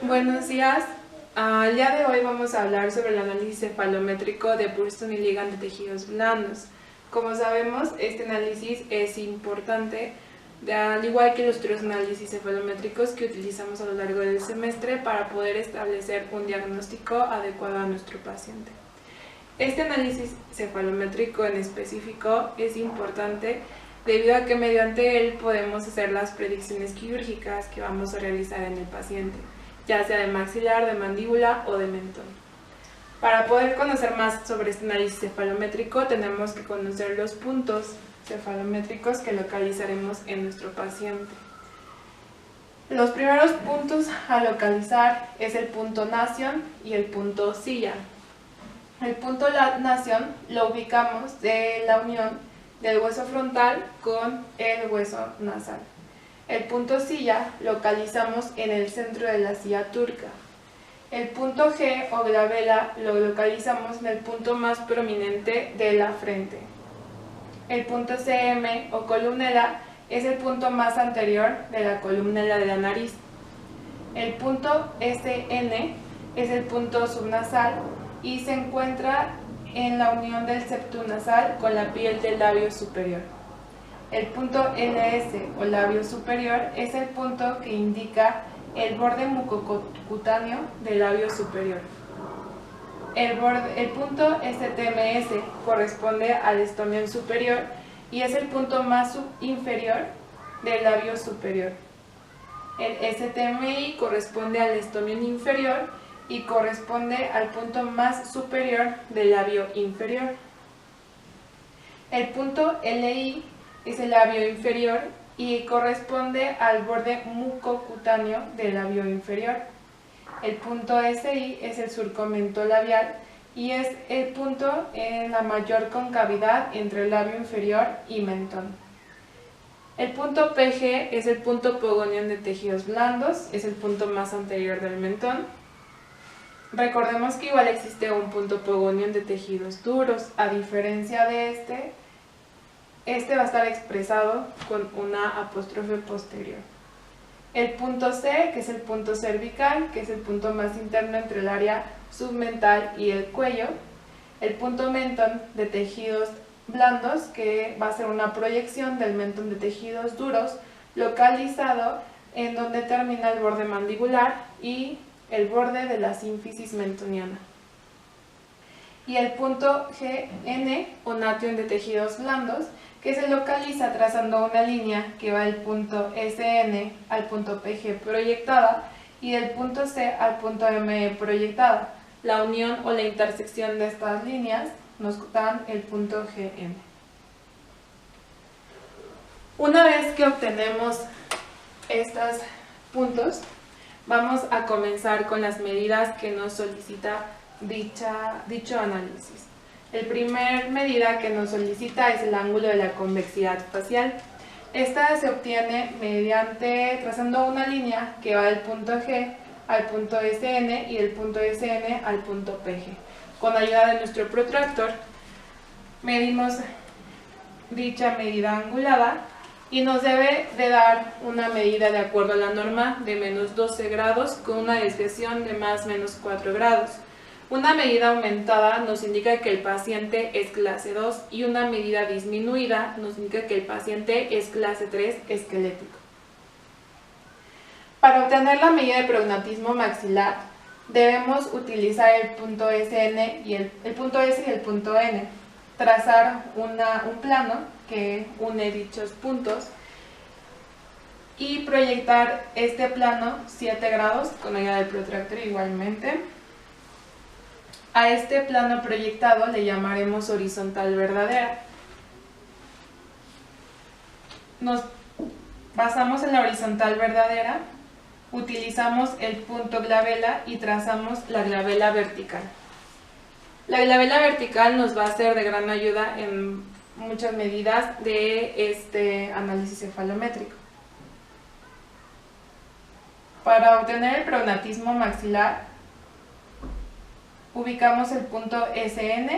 Buenos días. El día de hoy vamos a hablar sobre el análisis cefalométrico de Burston y Ligan de tejidos blandos. Como sabemos, este análisis es importante, al igual que los otros análisis cefalométricos que utilizamos a lo largo del semestre para poder establecer un diagnóstico adecuado a nuestro paciente. Este análisis cefalométrico en específico es importante debido a que mediante él podemos hacer las predicciones quirúrgicas que vamos a realizar en el paciente, ya sea de maxilar, de mandíbula o de mentón. Para poder conocer más sobre este análisis cefalométrico tenemos que conocer los puntos cefalométricos que localizaremos en nuestro paciente. Los primeros puntos a localizar es el punto nasion y el punto silla. El punto nasion lo ubicamos de la unión del hueso frontal con el hueso nasal. El punto silla localizamos en el centro de la silla turca. El punto G o glabela lo localizamos en el punto más prominente de la frente. El punto CM o columela es el punto más anterior de la columela de la nariz. El punto SN es el punto subnasal y se encuentra en la unión del septum nasal con la piel del labio superior. El punto LS o labio superior es el punto que indica el borde mucocutáneo del labio superior. El punto STMS corresponde al estomión superior y es el punto más inferior del labio superior. El STMI corresponde al estomión inferior y corresponde al punto más superior del labio inferior. El punto LI es el labio inferior y corresponde al borde mucocutáneo del labio inferior. El punto SI es el surco mentolabial y es el punto en la mayor concavidad entre el labio inferior y mentón. El punto PG es el punto pogonion de tejidos blandos, es el punto más anterior del mentón. Recordemos que igual existe un punto pogonion de tejidos duros, a diferencia de este va a estar expresado con una apóstrofe posterior. El punto C, que es el punto cervical, que es el punto más interno entre el área submental y el cuello. El punto mentón de tejidos blandos, que va a ser una proyección del mentón de tejidos duros, localizado en donde termina el borde mandibular y el borde de la sínfisis mentoniana. Y el punto GN o nation de tejidos blandos, que se localiza trazando una línea que va del punto SN al punto PG proyectada y del punto C al punto ME proyectada. La unión o la intersección de estas líneas nos dan el punto GN. Una vez que obtenemos estos puntos, vamos a comenzar con las medidas que nos solicita dicho análisis. La primera medida que nos solicita es el ángulo de la convexidad facial. Esta se obtiene trazando una línea que va del punto G al punto SN y del punto SN al punto PG. Con ayuda de nuestro protractor medimos dicha medida angulada y nos debe de dar una medida de acuerdo a la norma de menos 12 grados con una desviación de más menos 4 grados. Una medida aumentada nos indica que el paciente es clase 2 y una medida disminuida nos indica que el paciente es clase 3 esquelético. Para obtener la medida de prognatismo maxilar debemos utilizar el punto SN y el punto S y el punto N, trazar un plano que une dichos puntos y proyectar este plano 7 grados con ayuda del protractor igualmente. A este plano proyectado le llamaremos horizontal verdadera. Nos basamos en la horizontal verdadera, utilizamos el punto glabela y trazamos la glabela vertical. La glabela vertical nos va a ser de gran ayuda en muchas medidas de este análisis cefalométrico. Para obtener el prognatismo maxilar, ubicamos el punto SN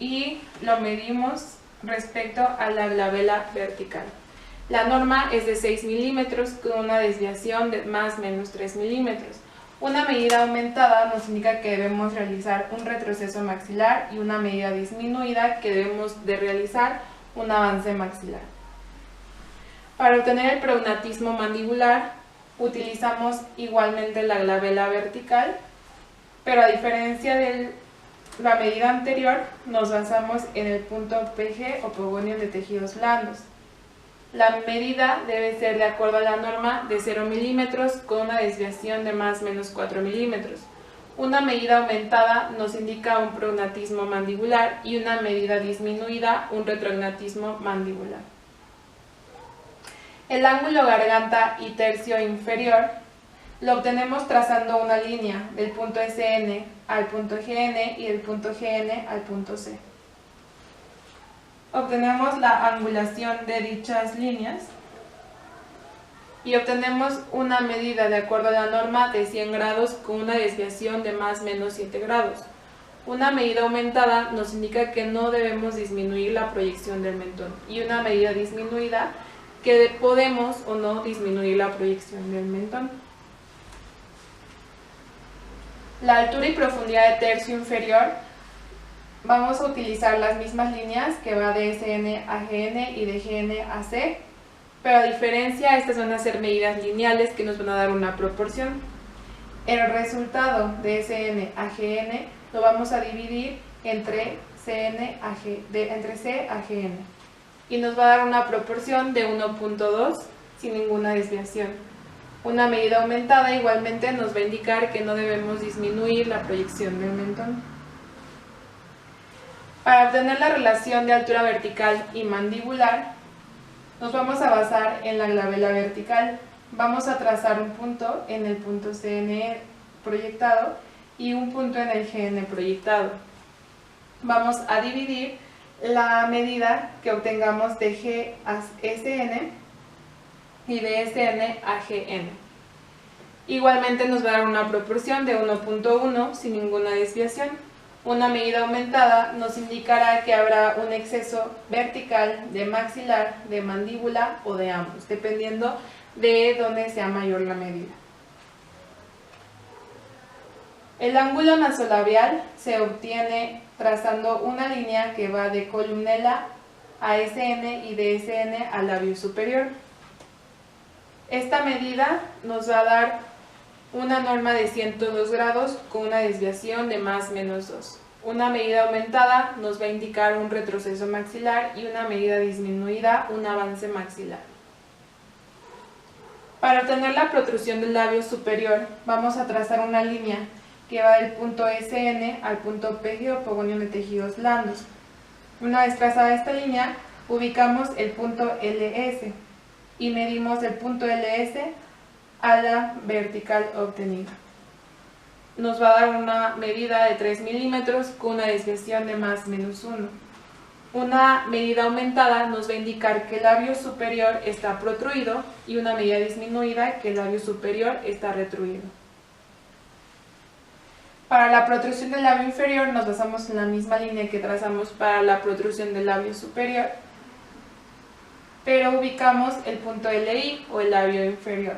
y lo medimos respecto a la glabela vertical. La norma es de 6 milímetros con una desviación de más o menos 3 milímetros. Una medida aumentada nos indica que debemos realizar un retroceso maxilar y una medida disminuida que debemos de realizar un avance maxilar. Para obtener el prognatismo mandibular utilizamos igualmente la glabela vertical, pero a diferencia de la medida anterior nos basamos en el punto PG o Pogonium de tejidos blandos. La medida debe ser de acuerdo a la norma de 0 milímetros con una desviación de más o menos 4 milímetros. Una medida aumentada nos indica un prognatismo mandibular y una medida disminuida un retrognatismo mandibular. El ángulo garganta y tercio inferior lo obtenemos trazando una línea del punto SN al punto GN y del punto GN al punto C. Obtenemos la angulación de dichas líneas y obtenemos una medida de acuerdo a la norma de 100 grados con una desviación de más o menos 7 grados. Una medida aumentada nos indica que no debemos disminuir la proyección del mentón y una medida disminuida que podemos o no disminuir la proyección del mentón. La altura y profundidad de tercio inferior, vamos a utilizar las mismas líneas que va de SN a GN y de GN a C, pero a diferencia estas van a ser medidas lineales que nos van a dar una proporción. El resultado de SN a GN lo vamos a dividir entre C a GN y nos va a dar una proporción de 1.2 sin ninguna desviación. Una medida aumentada igualmente nos va a indicar que no debemos disminuir la proyección del mentón. Para obtener la relación de altura vertical y mandibular, nos vamos a basar en la glabela vertical. Vamos a trazar un punto en el punto CN proyectado y un punto en el GN proyectado. Vamos a dividir la medida que obtengamos de G a SN y de SN a GN. Igualmente nos va a dar una proporción de 1.1 sin ninguna desviación. Una medida aumentada nos indicará que habrá un exceso vertical de maxilar, de mandíbula o de ambos, dependiendo de dónde sea mayor la medida. El ángulo nasolabial se obtiene trazando una línea que va de columela a SN y de SN al labio superior. Esta medida nos va a dar una norma de 102 grados con una desviación de más o menos 2. Una medida aumentada nos va a indicar un retroceso maxilar y una medida disminuida un avance maxilar. Para obtener la protrusión del labio superior vamos a trazar una línea que va del punto SN al punto PG o Pogonium de tejidos blandos. Una vez trazada esta línea ubicamos el punto LS y medimos el punto LS a la vertical obtenida. Nos va a dar una medida de 3 milímetros con una desviación de más o menos 1. Una medida aumentada nos va a indicar que el labio superior está protruido y una medida disminuida que el labio superior está retruido. Para la protrusión del labio inferior nos basamos en la misma línea que trazamos para la protrusión del labio superior, pero ubicamos el punto LI o el labio inferior.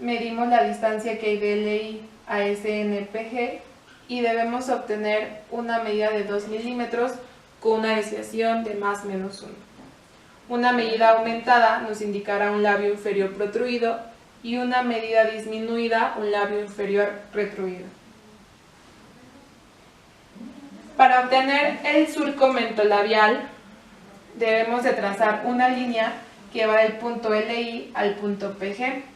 Medimos la distancia que hay de LI a SNPG y debemos obtener una medida de 2 milímetros con una desviación de más o menos 1. Una medida aumentada nos indicará un labio inferior protruido y una medida disminuida un labio inferior retruido. Para obtener el surco mentolabial debemos de trazar una línea que va del punto LI al punto PG.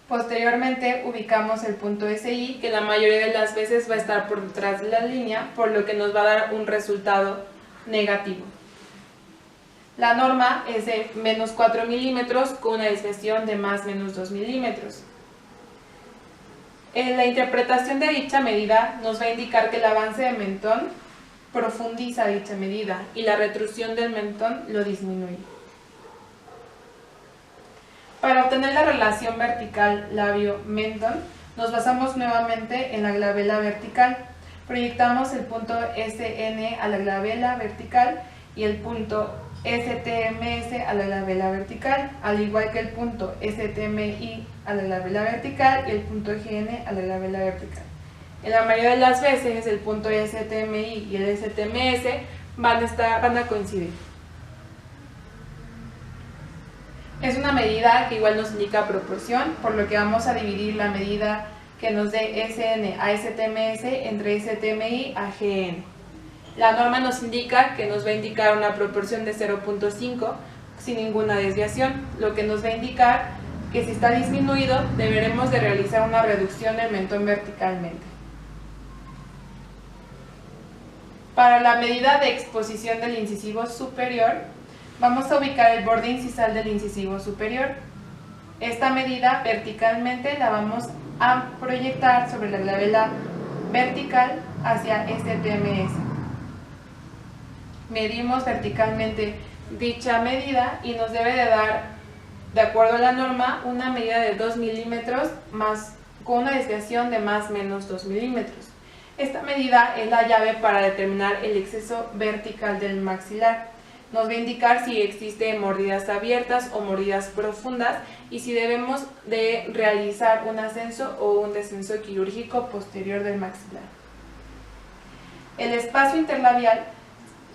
Posteriormente ubicamos el punto SI, que la mayoría de las veces va a estar por detrás de la línea, por lo que nos va a dar un resultado negativo. La norma es de menos 4 milímetros con una desviación de más o menos 2 milímetros. En la interpretación de dicha medida nos va a indicar que el avance de mentón profundiza dicha medida y la retrusión del mentón lo disminuye. Para obtener la relación vertical labio-mentón nos basamos nuevamente en la glabela vertical. Proyectamos el punto SN a la glabela vertical y el punto STMS a la labela vertical, al igual que el punto STMI a la labela vertical y el punto GN a la labela vertical. En la mayoría de las veces el punto STMI y el STMS van a coincidir. Es una medida que igual nos indica proporción, por lo que vamos a dividir la medida que nos dé SN a STMS entre STMI a GN. La norma nos indica que nos va a indicar una proporción de 0.5 sin ninguna desviación, lo que nos va a indicar que si está disminuido deberemos de realizar una reducción del mentón verticalmente. Para la medida de exposición del incisivo superior, vamos a ubicar el borde incisal del incisivo superior. Esta medida verticalmente la vamos a proyectar sobre la labela vertical hacia STMS. Medimos verticalmente dicha medida y nos debe de dar, de acuerdo a la norma, una medida de 2 milímetros con una desviación de más o menos 2 milímetros. Esta medida es la llave para determinar el exceso vertical del maxilar. Nos va a indicar si existen mordidas abiertas o mordidas profundas y si debemos de realizar un ascenso o un descenso quirúrgico posterior del maxilar. El espacio interlabial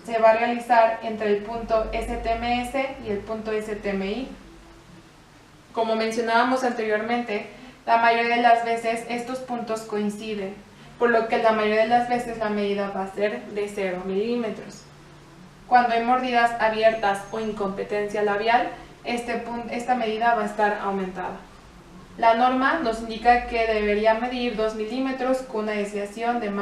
se va a realizar entre el punto STMS y el punto STMI. Como mencionábamos anteriormente, la mayoría de las veces estos puntos coinciden, por lo que la mayoría de las veces la medida va a ser de 0 milímetros. Cuando hay mordidas abiertas o incompetencia labial, esta medida va a estar aumentada. La norma nos indica que debería medir 2 milímetros con una desviación de más